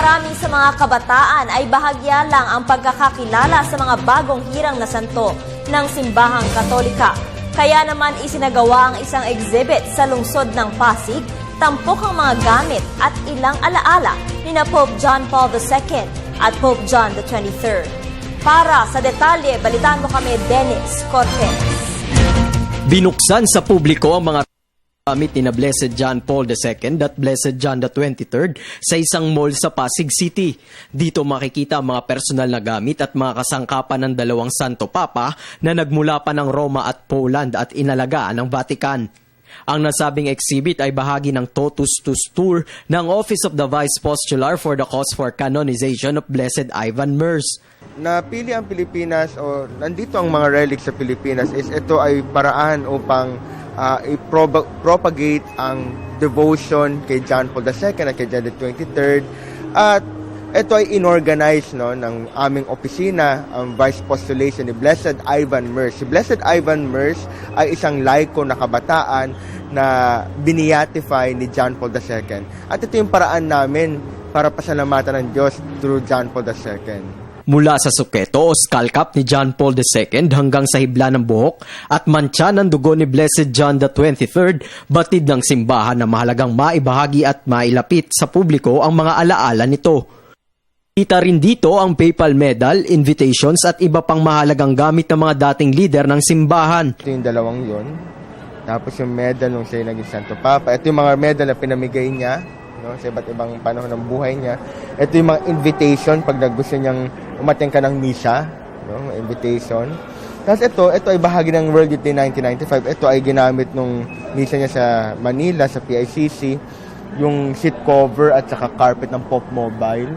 marami sa mga kabataan ay bahagya lang ang pagkakakilala sa mga bagong hirang na santo ng simbahang Katolika. Kaya naman isinagawa ang isang exhibit sa lungsod ng Pasig, tampok ang mga gamit at ilang alaala ni na Pope John Paul II at Pope John XXIII. Para sa detalye, balitaan mo kami Dennis Cortez. Binuksan sa publiko ang mga gamit ni na Blessed John Paul II at Blessed John XXIII sa isang mall sa Pasig City. Dito makikita ang mga personal na gamit at mga kasangkapan ng dalawang Santo Papa na nagmula pa ng Roma at Poland at inalagaan ng Vatican. Ang nasabing exhibit ay bahagi ng Totus Tuus Tour ng Office of the Vice Postular for the Cause for Canonization of Blessed Ivan Mers. Napili ang Pilipinas o nandito ang mga relics sa Pilipinas is ito ay paraan upang i-propagate ang devotion kay John Paul II at kay John XXIII. At ito ay inorganize ng aming opisina, ang Vice Postulation ni Blessed Ivan Mers. Si Blessed Ivan Mers ay isang laiko na kabataan na biniatify ni John Paul II. At ito yung paraan namin para pasalamatan ng Diyos through John Paul II. Mula sa suketo o skull cap ni John Paul II hanggang sa hibla ng buhok at mantsa ng dugo ni Blessed John XXIII, batid ng simbahan na mahalagang maibahagi at mailapit sa publiko ang mga alaala nito. Kita rin dito ang papal medal, invitations at iba pang mahalagang gamit ng mga dating leader ng simbahan. Ito yung dalawang yon. Tapos yung medal nung siya naging Santo Papa. Ito yung mga medal na pinamigay niya sa iba't ibang panahon ng buhay niya. Ito yung mga invitation pag gusto niyang umattend ka ng misa, invitation. Tapos ito ay bahagi ng World Youth Day 1995. Ito ay ginamit nung misa niya sa Manila, sa PICC, yung seat cover at saka carpet ng Pope Mobile.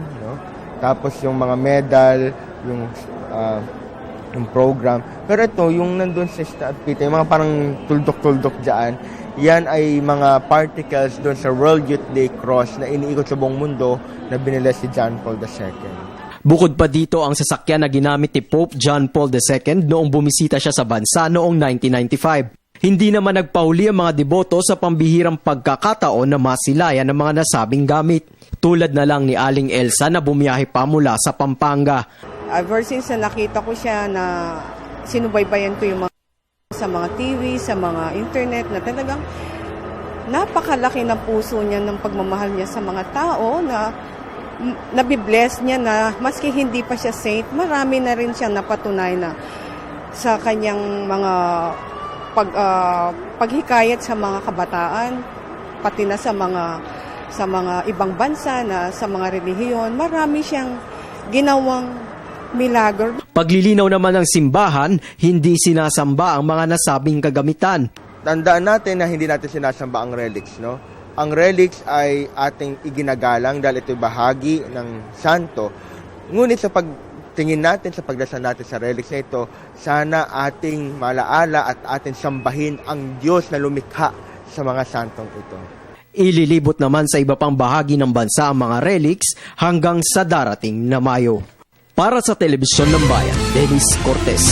Tapos yung mga medal, yung program. Pero ito, yung nandun sa St. Peter, yung mga parang tuldok-tuldok dyan, yan ay mga particles doon sa World Youth Day Cross na iniikot sa buong mundo na binili si John Paul II. Bukod pa dito ang sasakyan na ginamit ni Pope John Paul II noong bumisita siya sa bansa noong 1995. Hindi naman nagpahuli ang mga deboto sa pambihirang pagkakataon na masilayan ng mga nasabing gamit. Tulad na lang ni Aling Elsa na bumiyahe pa mula sa Pampanga. Ever since nakita ko siya na sinubaybayan ko yung sa mga TV, sa mga internet na talagang napakalaki ng puso niya ng pagmamahal niya sa mga tao na nabibless niya na maski hindi pa siya saint, marami na rin siyang napatunay na sa kanyang mga paghikayat sa mga kabataan, pati na sa mga ibang bansa na sa mga relihiyon, marami siyang ginawang milagro. Paglilinaw naman ng simbahan, hindi sinasamba ang mga nasabing kagamitan. Tandaan natin na hindi natin sinasamba ang relics, Ang relics ay ating iginagalang dahil ito'y bahagi ng santo. Ngunit sa pagtingin natin, sa pagdasal natin sa relics na ito, sana ating malaala at ating sambahin ang Diyos na lumikha sa mga santong ito. Ililibot naman sa iba pang bahagi ng bansa ang mga relics hanggang sa darating na Mayo. Para sa Telebisyon ng Bayan, Dennis Cortez.